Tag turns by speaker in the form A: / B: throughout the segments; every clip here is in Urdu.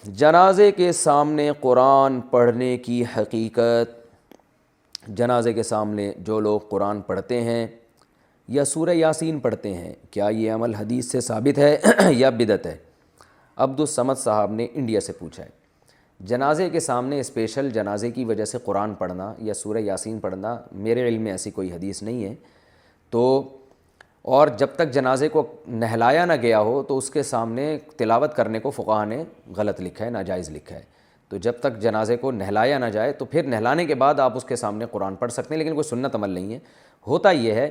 A: جنازے کے سامنے قرآن پڑھنے کی حقیقت۔ جنازے کے سامنے جو لوگ قرآن پڑھتے ہیں یا سورہ یاسین پڑھتے ہیں، کیا یہ عمل حدیث سے ثابت ہے یا بدعت ہے؟ عبدالصمد صاحب نے انڈیا سے پوچھا ہے۔ جنازے کے سامنے اسپیشل جنازے کی وجہ سے قرآن پڑھنا یا سورہ یاسین پڑھنا میرے علم میں ایسی کوئی حدیث نہیں ہے۔ تو اور جب تک جنازے کو نہلایا نہ گیا ہو تو اس کے سامنے تلاوت کرنے کو فقہا نے غلط لکھا ہے، ناجائز لکھا ہے۔ تو جب تک جنازے کو نہلایا نہ جائے تو پھر نہلانے کے بعد آپ اس کے سامنے قرآن پڑھ سکتے ہیں، لیکن کوئی سنت عمل نہیں ہے۔ ہوتا یہ ہے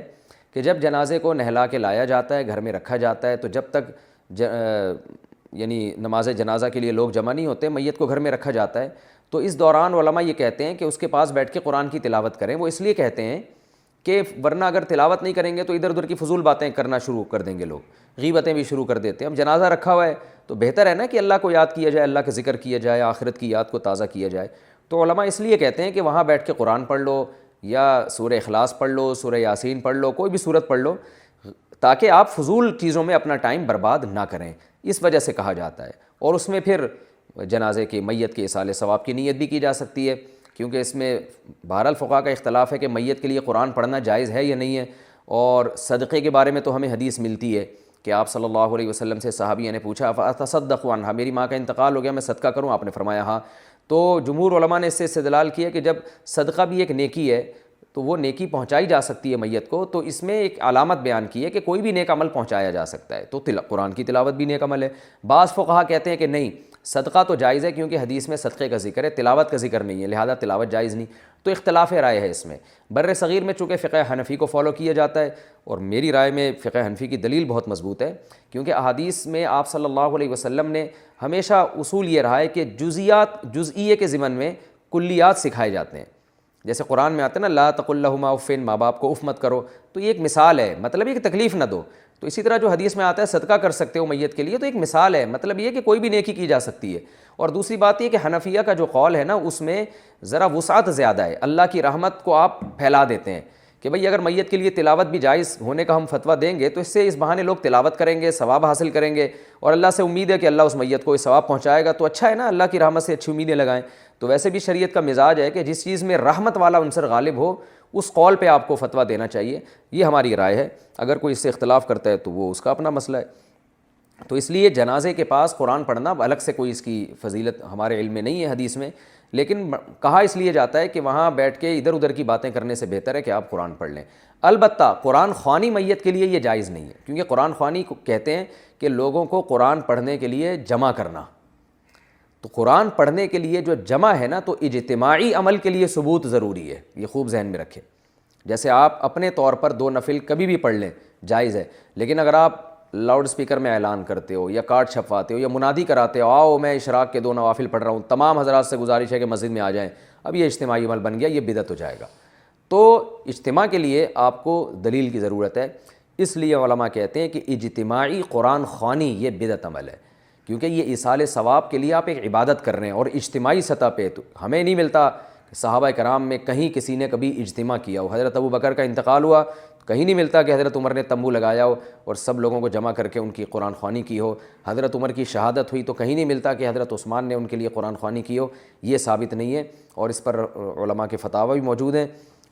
A: کہ جب جنازے کو نہلا کے لایا جاتا ہے، گھر میں رکھا جاتا ہے، تو جب تک یعنی نماز جنازہ کے لیے لوگ جمع نہیں ہوتے، میت کو گھر میں رکھا جاتا ہے، تو اس دوران علماء یہ کہتے ہیں کہ اس کے پاس بیٹھ کے قرآن کی تلاوت کریں۔ وہ اس لیے کہتے ہیں کہ ورنہ اگر تلاوت نہیں کریں گے تو ادھر ادھر کی فضول باتیں کرنا شروع کر دیں گے، لوگ غیبتیں بھی شروع کر دیتے ہیں۔ اب جنازہ رکھا ہوا ہے تو بہتر ہے نا کہ اللہ کو یاد کیا جائے، اللہ کا ذکر کیا جائے، آخرت کی یاد کو تازہ کیا جائے۔ تو علماء اس لیے کہتے ہیں کہ وہاں بیٹھ کے قرآن پڑھ لو یا سورہ اخلاص پڑھ لو، سورہ یاسین پڑھ لو، کوئی بھی سورت پڑھ لو، تاکہ آپ فضول چیزوں میں اپنا ٹائم برباد نہ کریں، اس وجہ سے کہا جاتا ہے۔ اور اس میں پھر جنازے کے میت کے ایصال ثواب کی نیت بھی کی جا سکتی ہے، کیونکہ اس میں بہرحال فقہا کا اختلاف ہے کہ میت کے لیے قرآن پڑھنا جائز ہے یا نہیں ہے۔ اور صدقے کے بارے میں تو ہمیں حدیث ملتی ہے کہ آپ صلی اللہ علیہ وسلم سے صحابیہ نے پوچھا فاتصدق عنہا، میری ماں کا انتقال ہو گیا، میں صدقہ کروں؟ آپ نے فرمایا ہاں۔ تو جمہور علماء نے اس سے استدلال کیا کہ جب صدقہ بھی ایک نیکی ہے تو وہ نیکی پہنچائی جا سکتی ہے میت کو، تو اس میں ایک علامت بیان کی ہے کہ کوئی بھی نیک عمل پہنچایا جا سکتا ہے، تو قرآن کی تلاوت بھی نیک عمل ہے۔ بعض فقہا کہتے ہیں کہ نہیں، صدقہ تو جائز ہے کیونکہ حدیث میں صدقے کا ذکر ہے، تلاوت کا ذکر نہیں ہے، لہذا تلاوت جائز نہیں۔ تو اختلاف رائے ہے اس میں۔ بر صغیر میں چونکہ فقہ حنفی کو فالو کیا جاتا ہے، اور میری رائے میں فقہ حنفی کی دلیل بہت مضبوط ہے، کیونکہ احادیث میں آپ صلی اللہ علیہ وسلم نے ہمیشہ اصول یہ رہا ہے کہ جزئیے کے ضمن میں کلیات سکھائے جاتے ہیں۔ جیسے قرآن میں آتا ہے نا لا تقل لہما اف، ماں باپ کو اف مت کرو، تو یہ ایک مثال ہے، مطلب یہ کہ تکلیف نہ دو۔ تو اسی طرح جو حدیث میں آتا ہے صدقہ کر سکتے ہو میت کے لیے، تو ایک مثال ہے، مطلب یہ کہ کوئی بھی نیکی کی جا سکتی ہے۔ اور دوسری بات یہ کہ حنفیہ کا جو قول ہے نا، اس میں ذرا وسعت زیادہ ہے، اللہ کی رحمت کو آپ پھیلا دیتے ہیں کہ بھئی اگر میت کے لیے تلاوت بھی جائز ہونے کا ہم فتویٰ دیں گے تو اس بہانے لوگ تلاوت کریں گے، ثواب حاصل کریں گے، اور اللہ سے امید ہے کہ اللہ اس میت کو ثواب پہنچائے گا، تو اچھا ہے نا، اللہ کی رحمت سے اچھی امیدیں لگائیں۔ تو ویسے بھی شریعت کا مزاج ہے کہ جس چیز میں رحمت والا عنصر غالب ہو اس قول پہ آپ کو فتویٰ دینا چاہیے، یہ ہماری رائے ہے۔ اگر کوئی اس سے اختلاف کرتا ہے تو وہ اس کا اپنا مسئلہ ہے۔ تو اس لیے جنازے کے پاس قرآن پڑھنا الگ سے کوئی اس کی فضیلت ہمارے علم میں نہیں ہے حدیث میں، لیکن کہا اس لیے جاتا ہے کہ وہاں بیٹھ کے ادھر ادھر کی باتیں کرنے سے بہتر ہے کہ آپ قرآن پڑھ لیں۔ البتہ قرآن خوانی میت کے لیے یہ جائز نہیں ہے، کیونکہ قرآن خوانی کو کہتے ہیں کہ لوگوں کو قرآن پڑھنے کے لیے جمع کرنا۔ تو قرآن پڑھنے کے لیے جو جمع ہے نا، تو اجتماعی عمل کے لیے ثبوت ضروری ہے، یہ خوب ذہن میں رکھیں۔ جیسے آپ اپنے طور پر 2 نفل کبھی بھی پڑھ لیں، جائز ہے، لیکن اگر آپ لاؤڈ سپیکر میں اعلان کرتے ہو یا کارڈ چھپواتے ہو یا منادی کراتے ہو آؤ میں اشراق کے 2 نوافل پڑھ رہا ہوں، تمام حضرات سے گزارش ہے کہ مسجد میں آ جائیں، اب یہ اجتماعی عمل بن گیا، یہ بدعت ہو جائے گا۔ تو اجتماع کے لیے آپ کو دلیل کی ضرورت ہے، اس لیے علماء کہتے ہیں کہ اجتماعی قرآن خوانی یہ بدعت عمل ہے، کیونکہ یہ ایصال ثواب کے لیے آپ ایک عبادت کر رہے ہیں، اور اجتماعی سطح پہ تو ہمیں نہیں ملتا کہ صحابہ کرام میں کہیں کسی نے کبھی اجتماع کیا ہو۔ حضرت ابو بکر کا انتقال ہوا، کہیں نہیں ملتا کہ حضرت عمر نے تمبو لگایا ہو اور سب لوگوں کو جمع کر کے ان کی قرآن خوانی کی ہو۔ حضرت عمر کی شہادت ہوئی تو کہیں نہیں ملتا کہ حضرت عثمان نے ان کے لیے قرآن خوانی کی ہو، یہ ثابت نہیں ہے، اور اس پر علماء کے فتاوی بھی موجود ہیں۔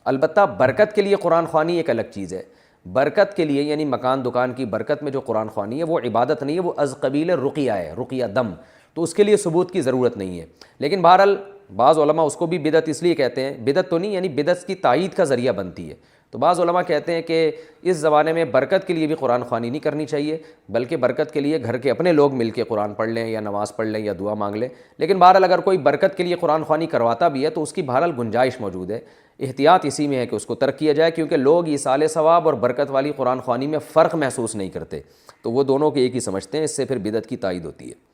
A: البتہ برکت کے لیے قرآن خوانی ایک الگ چیز ہے، برکت کے لیے یعنی مکان دکان کی برکت میں جو قرآن خوانی ہے وہ عبادت نہیں ہے، وہ از قبیل رقیہ ہے، رقیہ دم، تو اس کے لیے ثبوت کی ضرورت نہیں ہے۔ لیکن بہرحال بعض علماء اس کو بھی بدعت اس لیے کہتے ہیں، بدعت تو نہیں یعنی بدعت کی تائید کا ذریعہ بنتی ہے۔ تو بعض علماء کہتے ہیں کہ اس زمانے میں برکت کے لیے بھی قرآن خوانی نہیں کرنی چاہیے، بلکہ برکت کے لیے گھر کے اپنے لوگ مل کے قرآن پڑھ لیں یا نماز پڑھ لیں یا دعا مانگ لیں۔ لیکن بہرحال اگر کوئی برکت کے لیے قرآن خوانی کرواتا بھی ہے تو اس کی بہرحال گنجائش موجود ہے، احتیاط اسی میں ہے کہ اس کو ترک کیا جائے، کیونکہ لوگ ایصال ثواب اور برکت والی قرآن خوانی میں فرق محسوس نہیں کرتے، تو وہ دونوں کے ایک ہی سمجھتے ہیں، اس سے پھر بدعت کی تائید ہوتی ہے۔